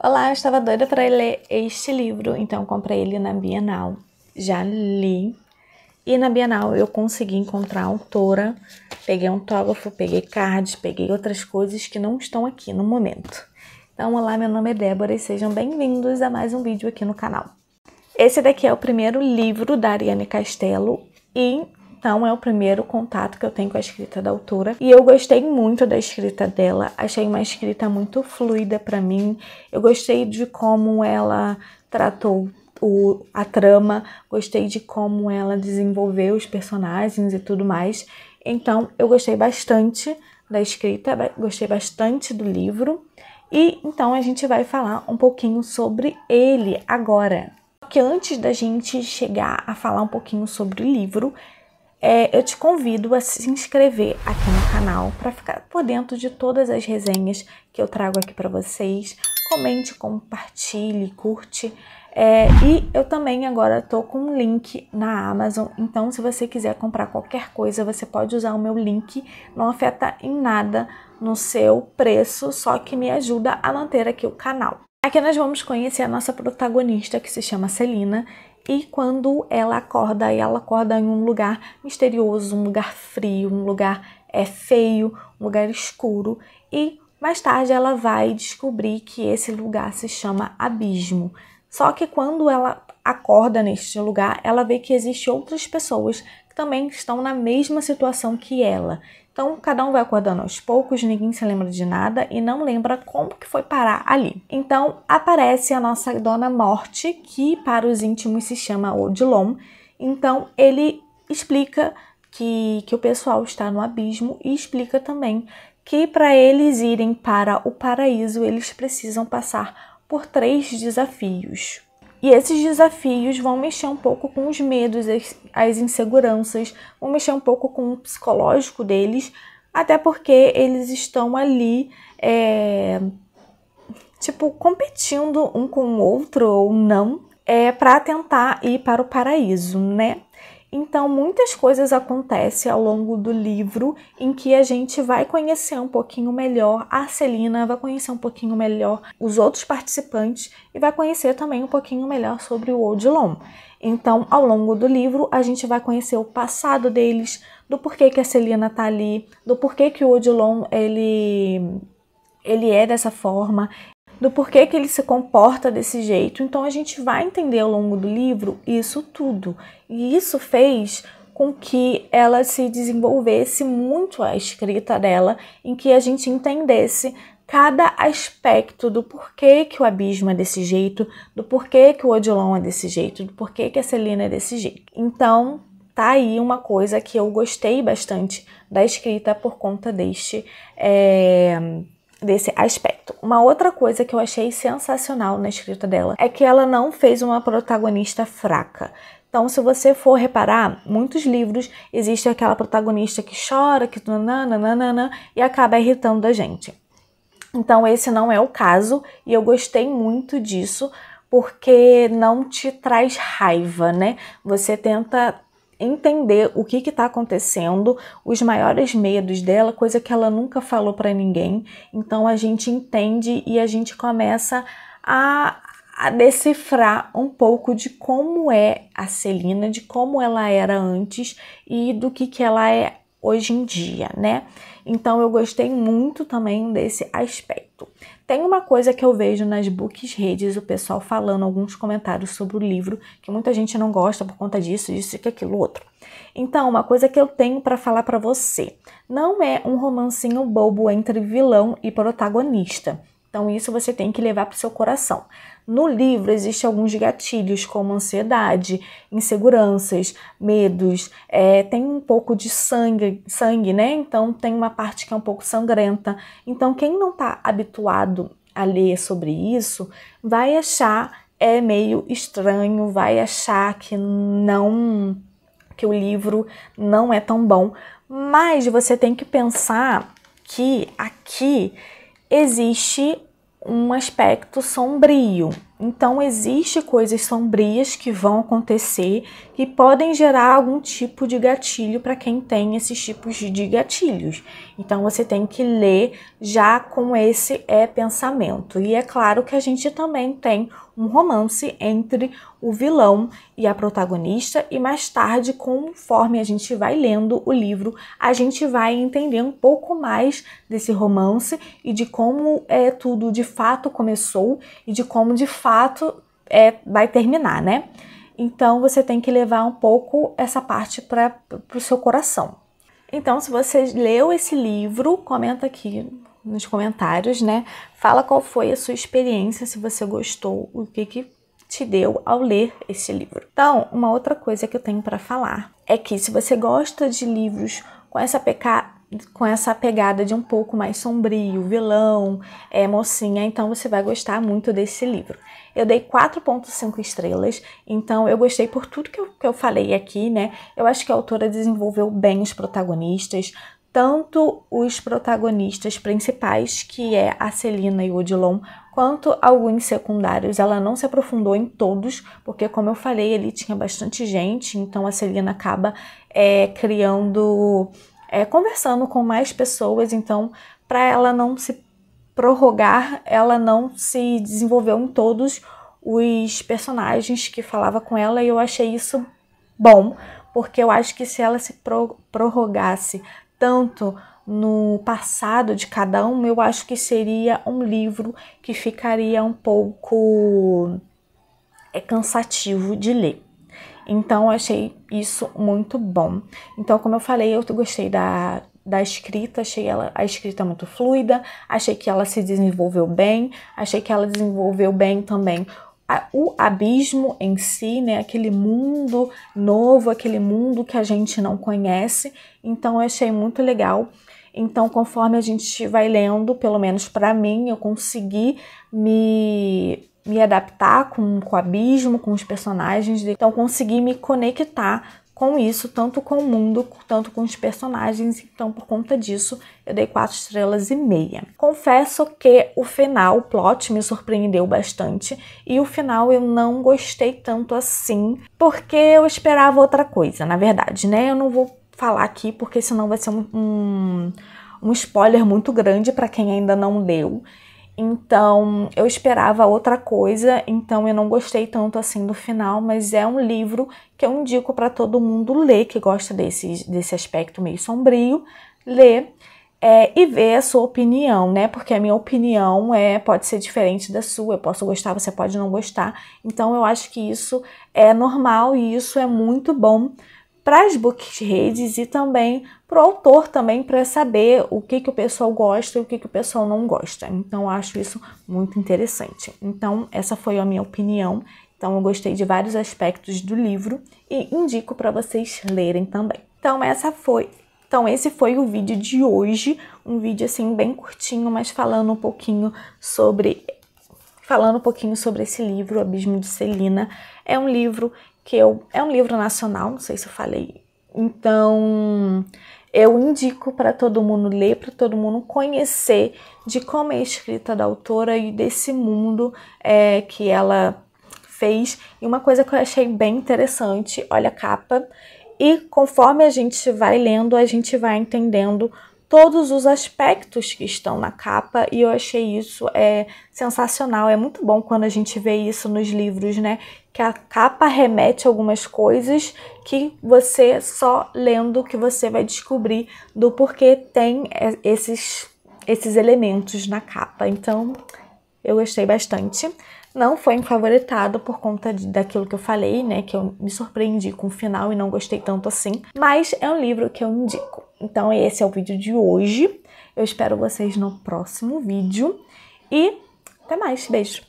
Olá, eu estava doida para ler este livro, então comprei ele na Bienal. Já li. E na Bienal eu consegui encontrar a autora, peguei autógrafo, peguei cards, peguei outras coisas que não estão aqui no momento. Então, olá, meu nome é Débora e sejam bem-vindos a mais um vídeo aqui no canal. Esse daqui é o primeiro livro da Ariane Castelo e então é o primeiro contato que eu tenho com a escrita da autora. E eu gostei muito da escrita dela, achei uma escrita muito fluida para mim. Eu gostei de como ela tratou a trama, gostei de como ela desenvolveu os personagens e tudo mais. Então eu gostei bastante da escrita, gostei bastante do livro. E então a gente vai falar um pouquinho sobre ele agora. Que antes da gente chegar a falar um pouquinho sobre o livro, eu te convido a se inscrever aqui no canal para ficar por dentro de todas as resenhas que eu trago aqui para vocês. Comente, compartilhe, curte. E eu também agora estou com um link na Amazon, então se você quiser comprar qualquer coisa, você pode usar o meu link, não afeta em nada no seu preço, só que me ajuda a manter aqui o canal. Aqui nós vamos conhecer a nossa protagonista, que se chama Celina, e quando ela acorda em um lugar misterioso, um lugar frio, um lugar feio, um lugar escuro, e mais tarde ela vai descobrir que esse lugar se chama Abismo. Só que quando ela acorda neste lugar, ela vê que existem outras pessoas que também estão na mesma situação que ela. Então, cada um vai acordando aos poucos, ninguém se lembra de nada e não lembra como que foi parar ali. Então, aparece a nossa Dona Morte, que para os íntimos se chama Odilon. Então, ele explica que o pessoal está no abismo e explica também que para eles irem para o paraíso, eles precisam passar por 3 desafios. E esses desafios vão mexer um pouco com os medos, as inseguranças, vão mexer um pouco com o psicológico deles, até porque eles estão ali, competindo um com o outro ou não, para tentar ir para o paraíso, né? Então, muitas coisas acontecem ao longo do livro em que a gente vai conhecer um pouquinho melhor a Celina, vai conhecer um pouquinho melhor os outros participantes e vai conhecer também um pouquinho melhor sobre o Odilon. Então, ao longo do livro, a gente vai conhecer o passado deles, do porquê que a Celina tá ali, do porquê que o Odilon ele é dessa forma, do porquê que ele se comporta desse jeito. Então a gente vai entender ao longo do livro isso tudo. E isso fez com que ela se desenvolvesse muito a escrita dela, em que a gente entendesse cada aspecto do porquê que o abismo é desse jeito, do porquê que o Odilon é desse jeito, do porquê que a Celina é desse jeito. Então tá aí uma coisa que eu gostei bastante da escrita por conta desse aspecto. Uma outra coisa que eu achei sensacional na escrita dela é que ela não fez uma protagonista fraca. Então, se você for reparar, muitos livros existe aquela protagonista que chora, que nananana, e acaba irritando a gente. Então, esse não é o caso e eu gostei muito disso porque não te traz raiva, né? Você tenta entender o que está acontecendo, os maiores medos dela, coisa que ela nunca falou para ninguém. Então a gente entende e a gente começa a decifrar um pouco de como é a Celina, de como ela era antes e do que ela é hoje em dia, né? Então eu gostei muito também desse aspecto. Tem uma coisa que eu vejo nas books redes, o pessoal falando alguns comentários sobre o livro, que muita gente não gosta por conta disso, isso e aquilo outro. Então, uma coisa que eu tenho para falar para você, não é um romancinho bobo entre vilão e protagonista. Então, isso você tem que levar para o seu coração. No livro, existem alguns gatilhos, como ansiedade, inseguranças, medos, tem um pouco de sangue, né? Então, tem uma parte que é um pouco sangrenta. Então, quem não está habituado a ler sobre isso, vai achar meio estranho, vai achar que o livro não é tão bom. Mas você tem que pensar que aqui existe um aspecto sombrio. Então, existe coisas sombrias que vão acontecer que podem gerar algum tipo de gatilho para quem tem esses tipos de gatilhos. Então, você tem que ler já com esse pensamento. E é claro que a gente também tem um romance entre o vilão e a protagonista, e mais tarde, conforme a gente vai lendo o livro, a gente vai entender um pouco mais desse romance e de como tudo de fato começou e de como de fato vai terminar, né? Então você tem que levar um pouco essa parte para o seu coração. Então, se você leu esse livro, comenta aqui nos comentários, né? Fala qual foi a sua experiência, se você gostou, o que te deu ao ler esse livro. Então, uma outra coisa que eu tenho para falar é que se você gosta de livros com essa pegada de um pouco mais sombrio, vilão, mocinha, então você vai gostar muito desse livro. Eu dei 4,5 estrelas, então eu gostei por tudo que eu falei aqui, né? Eu acho que a autora desenvolveu bem os protagonistas, tanto os protagonistas principais, que é a Celina e o Odilon, quanto alguns secundários. Ela não se aprofundou em todos, porque, como eu falei, ele tinha bastante gente, então a Celina acaba conversando com mais pessoas, então, para ela não se prorrogar, ela não se desenvolveu em todos os personagens que falava com ela, e eu achei isso bom, porque eu acho que se ela se prorrogasse tanto no passado de cada um, eu acho que seria um livro que ficaria um pouco cansativo de ler. Então, eu achei isso muito bom. Então, como eu falei, eu gostei da escrita, achei a escrita muito fluida, achei que ela se desenvolveu bem, achei que ela desenvolveu bem também o abismo em si, né? Aquele mundo novo, aquele mundo que a gente não conhece. Então, eu achei muito legal. Então, conforme a gente vai lendo, pelo menos para mim, eu consegui me adaptar com o abismo, com os personagens. Então, consegui me conectar com isso, tanto com o mundo, tanto com os personagens. Então, por conta disso, eu dei 4,5 estrelas. Confesso que o final, o plot, me surpreendeu bastante. E o final eu não gostei tanto assim, porque eu esperava outra coisa, na verdade, né? Eu não vou falar aqui, porque senão vai ser um spoiler muito grande para quem ainda não leu. Então, eu esperava outra coisa, então eu não gostei tanto assim do final, mas é um livro que eu indico para todo mundo ler, que gosta desse aspecto meio sombrio, ler e ver a sua opinião, né? Porque a minha opinião pode ser diferente da sua, eu posso gostar, você pode não gostar. Então, eu acho que isso é normal e isso é muito bom para as bookreads e também para o autor também, para saber o que o pessoal gosta e o que o pessoal não gosta. Então, eu acho isso muito interessante. Então, essa foi a minha opinião. Então, eu gostei de vários aspectos do livro e indico para vocês lerem também. Então, esse foi o vídeo de hoje. Um vídeo, assim, bem curtinho, mas falando um pouquinho sobre esse livro, O Abismo de Celina. É um livro é um livro nacional, não sei se eu falei. Então, eu indico para todo mundo ler, para todo mundo conhecer de como é a escrita da autora e desse mundo que ela fez. E uma coisa que eu achei bem interessante, olha a capa. E conforme a gente vai lendo, a gente vai entendendo todos os aspectos que estão na capa, e eu achei isso sensacional. É muito bom quando a gente vê isso nos livros, né? Que a capa remete a algumas coisas que você só lendo que você vai descobrir do porquê tem esses elementos na capa. Então, eu gostei bastante. Não foi um favoritado por conta daquilo que eu falei, né? Que eu me surpreendi com o final e não gostei tanto assim. Mas é um livro que eu indico. Então, esse é o vídeo de hoje. Eu espero vocês no próximo vídeo. E até mais. Beijo!